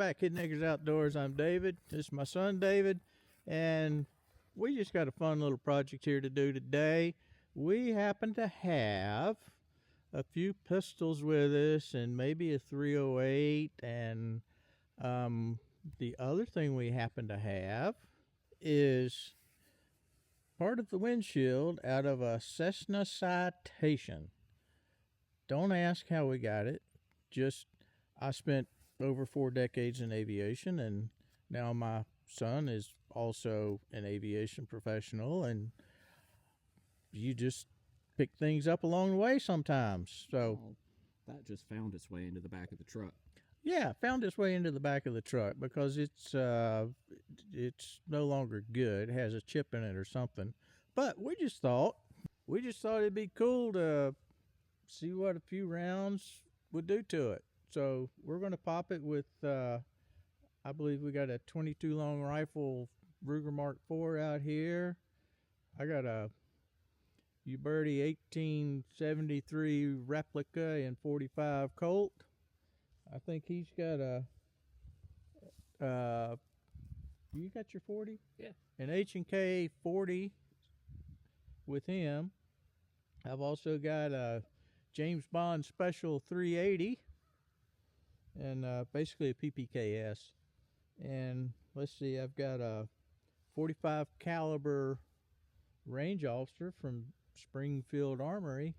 back, Kid Niggers Outdoors. I'm David. This is my son, David. And we just got a fun little project here to do today. We happen to have a few pistols with us and maybe a 308. And the other thing we happen to have is part of the windshield out of a Cessna Citation. Don't ask how we got it. Just, I spent over 4 decades in aviation, and now my son is also an aviation professional, and you just pick things up along the way sometimes. So that just found its way into the back of the truck. Yeah, found its way into the back of the truck because it's no longer good. It has a chip in it or something. But we just thought it'd be cool to see what a few rounds would do to it. So we're going to pop it with, I believe we got a 22 long rifle Ruger Mark IV out here. I got a Uberti 1873 replica in .45 Colt. I think he's got a, you got your 40? Yeah. An H&K 40 with him. I've also got a James Bond Special 380 and basically a PPKS. And let's see, I've got a 45 caliber range officer from Springfield Armory,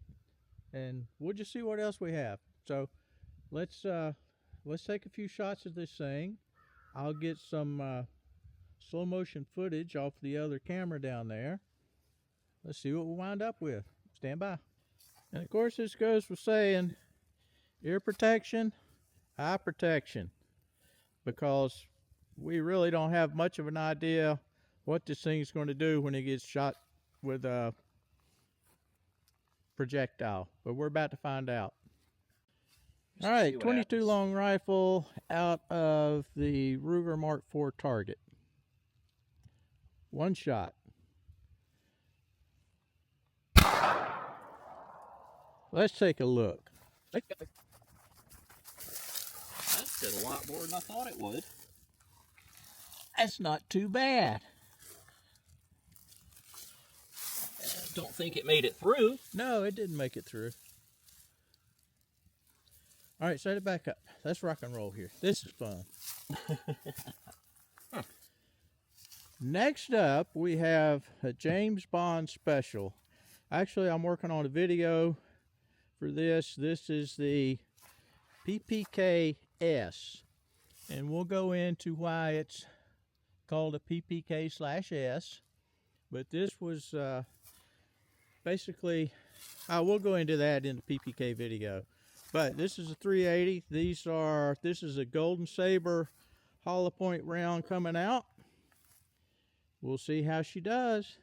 and we'll just see what else we have. So let's take a few shots of this thing. I'll get some slow motion footage off the other camera down there. Let's see what we'll wind up with. Stand by. And of course, this goes with saying ear protection, eye protection, because we really don't have much of an idea what this thing's going to do when it gets shot with a projectile, but we're about to find out. All right, 22 long rifle out of the Ruger Mark IV target. One shot. Let's take a look. That did a lot more than I thought it would. That's not too bad. Don't think it made it through. No, it didn't make it through. All right, set it back up. Let's rock and roll here. This is fun. Next up, we have a James Bond Special. Actually, I'm working on a video for this. This is the PPK-S, and we'll go into why it's called a PPK/S. But this was basically, we'll go into that in the PPK video. But this is a 380. This is a Golden Saber hollow point round coming out. We'll see how she does.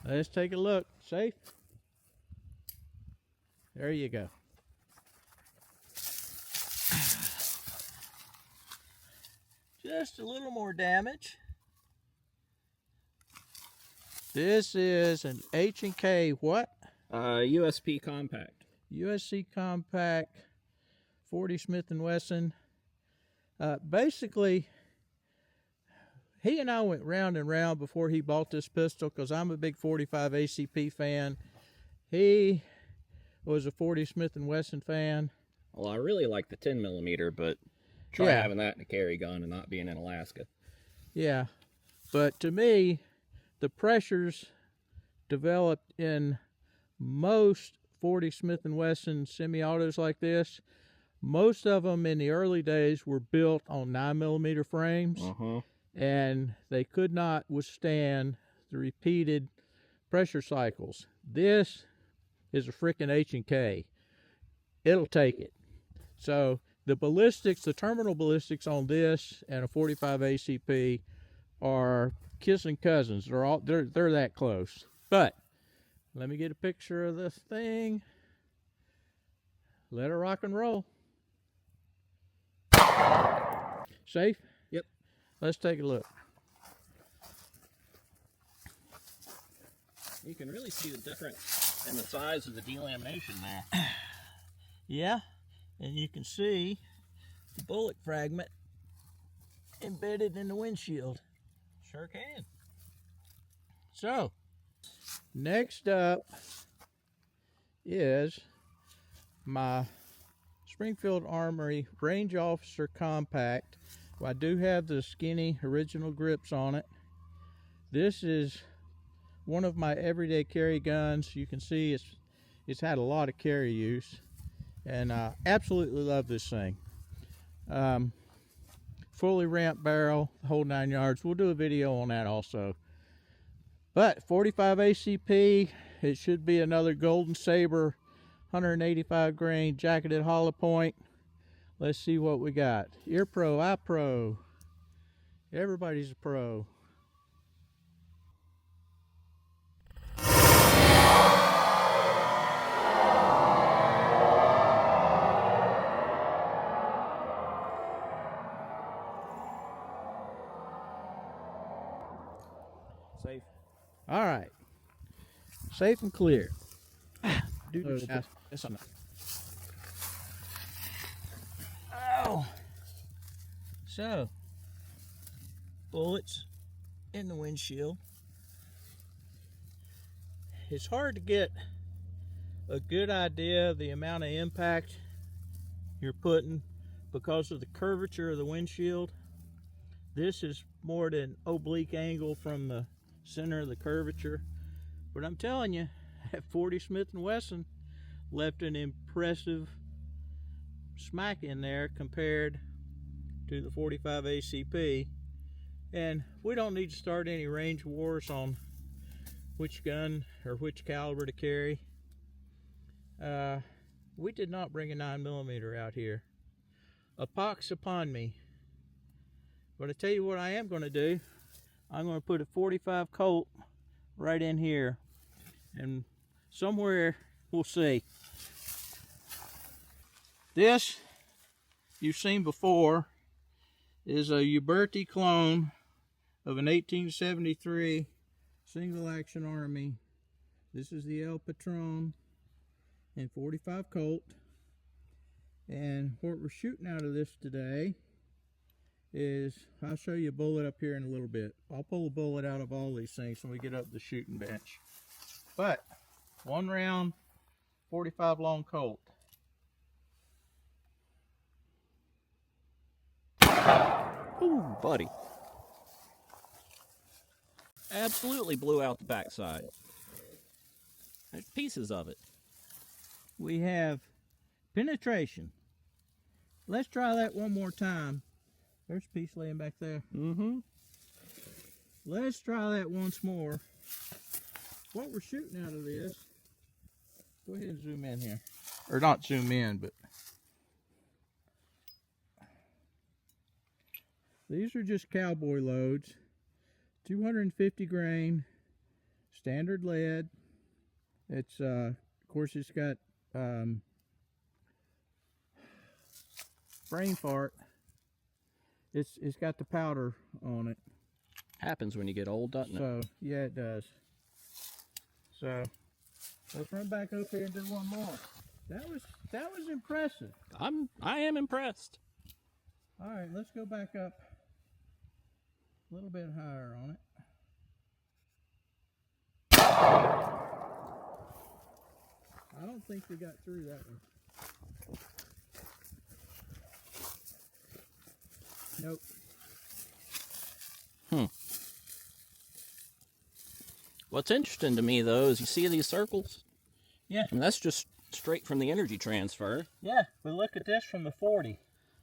Let's take a look. Safe? There you go. Just a little more damage. This is an H&K what? USP Compact. USC Compact 40 Smith & Wesson. Basically, he and I went round and round before he bought this pistol because I'm a big 45 ACP fan. He was a 40 Smith & Wesson fan. Well, I really like the 10mm, but try having that in a carry gun and not being in Alaska. Yeah, but to me, the pressures developed in most 40 Smith & Wesson semi-autos like this, most of them in the early days were built on 9mm frames, and they could not withstand the repeated pressure cycles. This is a frickin' H&K. It'll take it. So the ballistics, the terminal ballistics on this and a 45 ACP are kissing cousins. They're that close. But let me get a picture of this thing. Let her rock and roll. Safe? Yep. Let's take a look. You can really see the difference in the size of the delamination there. Yeah, And you can see the bullet fragment embedded in the windshield. Sure can. So, next up is my Springfield Armory Range Officer Compact. I do have the skinny original grips on it. This is one of my everyday carry guns. You can see it's had a lot of carry use, and I absolutely love this thing. Fully ramped barrel, the whole 9 yards. We'll do a video on that also. But 45 ACP, it should be another Golden Saber 185 grain jacketed hollow point. Let's see what we got. You're pro, I pro. Everybody's a pro. Safe. All right. Safe and clear. Oh. So, bullets in the windshield. It's hard to get a good idea of the amount of impact you're putting because of the curvature of the windshield. This is more at an oblique angle from the center of the curvature. But I'm telling you, that 40 Smith & Wesson left an impressive smack in there compared to the 45 ACP. And we don't need to start any range wars on which gun or which caliber to carry. We did not bring a 9mm out here. A pox upon me. But I tell you what I am going to do. I'm going to put a 45 Colt right in here. And somewhere, we'll see. This, you've seen before, is a Uberti clone of an 1873 single action Army. This is the El Patron and 45 Colt. And what we're shooting out of this today is, I'll show you a bullet up here in a little bit. I'll pull a bullet out of all these things when we get up the shooting bench. But 1 round 45 long Colt. Ooh, buddy. Absolutely blew out the backside. There's pieces of it. We have penetration. Let's try that one more time. There's a piece laying back there. Mm-hmm. Let's try that once more. What we're shooting out of this, go ahead and zoom in here. Or not zoom in, but these are just cowboy loads. 250 grain, standard lead. It's, of course, it's got brain fart. It's got the powder on it. Happens when you get old, doesn't it? So, yeah, it does. So, let's run back up here and do one more. That was impressive. I am impressed. All right, let's go back up a little bit higher on it. I don't think we got through that one. Nope. What's interesting to me, though, is you see these circles? Yeah. And that's just straight from the energy transfer. Yeah, but look at this from the 40.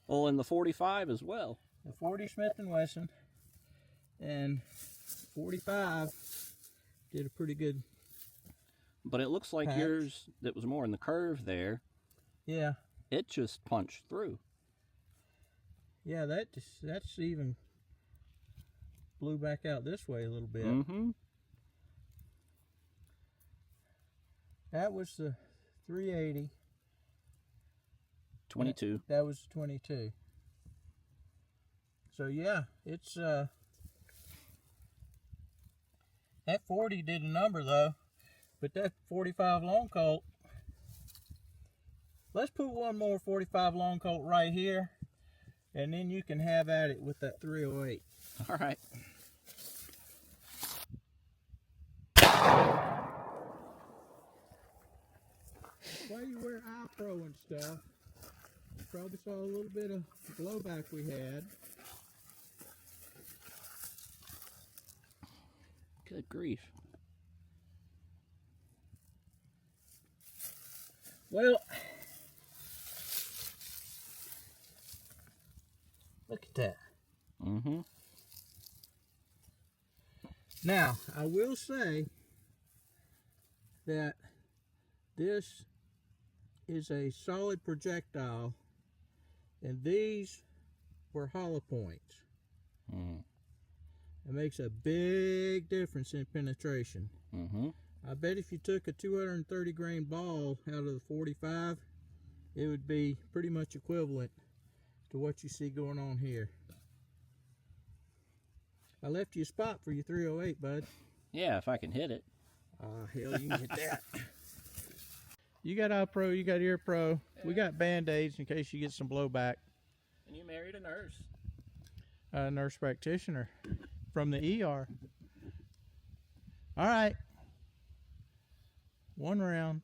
Well, and the 45 as well. The 40 Smith & Wesson and 45 did a pretty good. But it looks like patch. yours, that was more in the curve there, Yeah. it just punched through. Yeah, that's even blew back out this way a little bit. Mm-hmm. That was the 380. 22. That was 22. So yeah, it's that 40 did a number though, but that 45 long Colt Let's put one more 45 long coat right here, and then you can have at it with that 308. All right. While you wear eye pro and stuff, you probably saw a little bit of blowback we had. Good grief. Well, look at that. Mm-hmm. Now, I will say that this is a solid projectile, and these were hollow points. Mm. It makes a big difference in penetration. Mm-hmm. I bet if you took a 230 grain ball out of the 45, it would be pretty much equivalent to what you see going on here. I left you a spot for your 308, bud. Yeah, if I can hit it. Hell, you can get that. You got eye pro, you got ear pro. Yeah. We got band-aids in case you get some blowback. And you married a nurse. A nurse practitioner from the ER. All right. One round.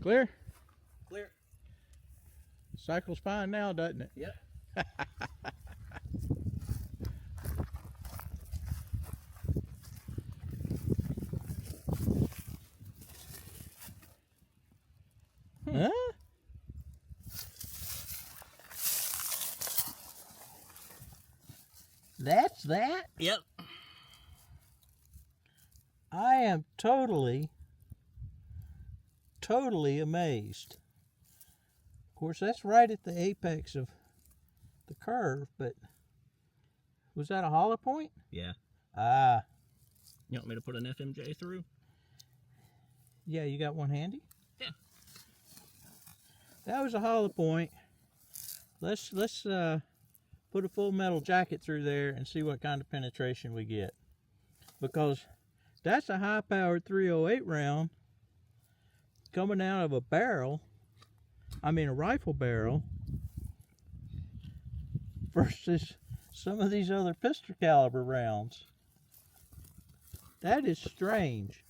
Clear? Clear. Cycle's fine now, doesn't it? Yep. Huh? That's that? Yep. I am totally amazed. Of course, that's right at the apex of the curve, but was that a hollow point? Yeah. Ah. You want me to put an FMJ through? Yeah, you got one handy? Yeah. That was a hollow point. Let's put a full metal jacket through there and see what kind of penetration we get. Because that's a high-powered 308 round coming out of a barrel, I mean a rifle barrel, versus some of these other pistol caliber rounds. That is strange.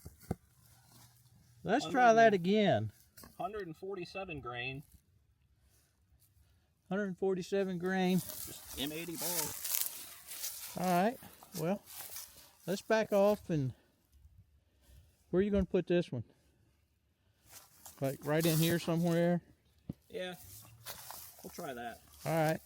Let's try that again. 147 grain. 147 grain. Just M80 ball. All right. Well, let's back off, and where are you going to put this one? Like right in here somewhere? Yeah. We'll try that. All right.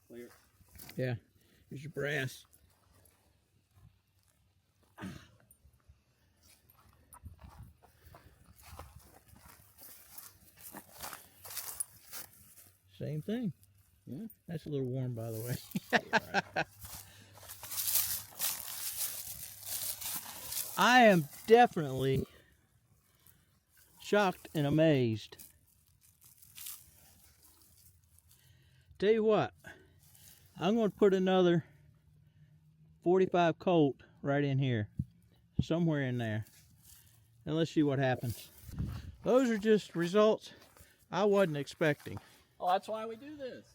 Clear. Yeah. Here's your brass. Same thing. Yeah. That's a little warm, by the way. Right. I am definitely shocked and amazed. Tell you what, I'm going to put another 45 Colt right in here, somewhere in there, and let's see what happens. Those are just results I wasn't expecting. Oh, that's why we do this.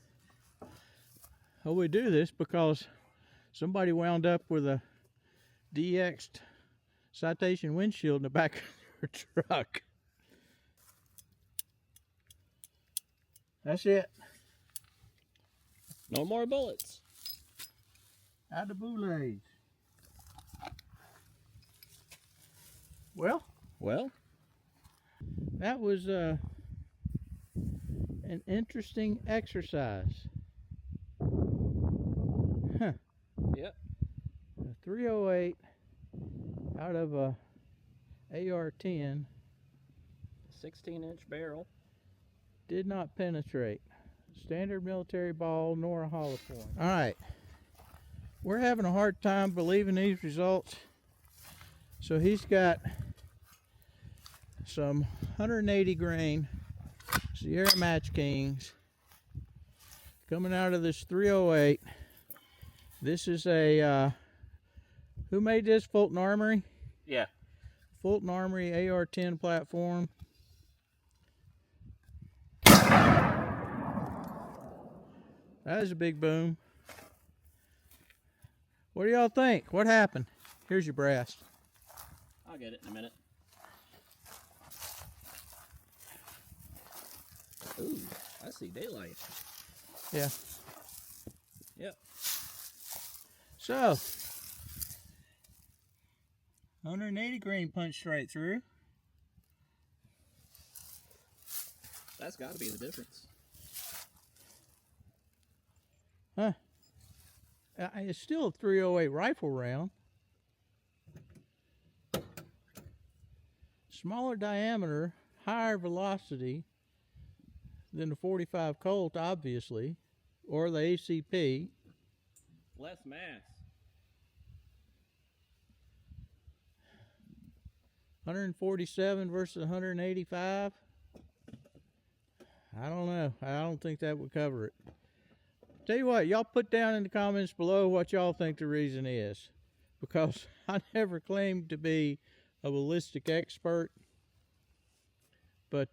Oh, we do this because somebody wound up with a DX'd Citation windshield in the back of their truck. That's it. No more bullets. Out of boulays. Well, that was an interesting exercise. Huh. Yep. A 308 out of a AR-10 16-inch barrel. did not penetrate. Standard military ball nor a hollow point. All right, we're having a hard time believing these results. So he's got some 180 grain Sierra Match Kings coming out of this 308. This is a, who made this? Fulton Armory? Yeah. Fulton Armory AR-10 platform. That is a big boom. What do y'all think? What happened? Here's your brass. I'll get it in a minute. Ooh, I see daylight. Yeah. Yep. So, 180 grain punched right through. That's got to be the difference. Huh. It's still a 308 rifle round. Smaller diameter, higher velocity than the 45 Colt, obviously, or the ACP. Less mass. 147 versus 185. I don't know. I don't think that would cover it. Tell you what, y'all put down in the comments below what y'all think the reason is, because I never claimed to be a ballistic expert. But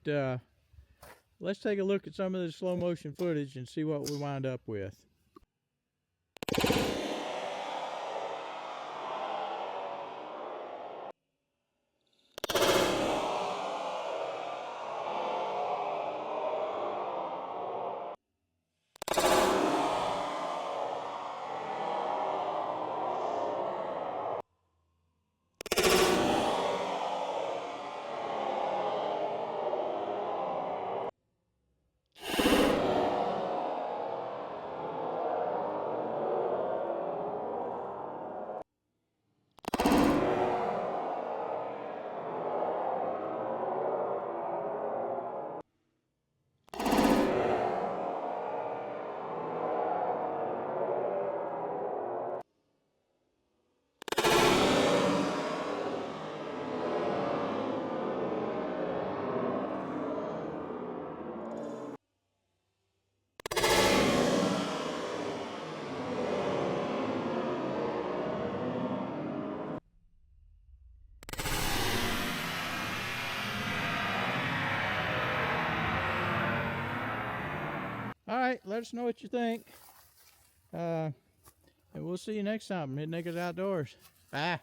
let's take a look at some of the slow motion footage and see what we wind up with. All right, let us know what you think. And we'll see you next time. Mid Naked Outdoors. Bye.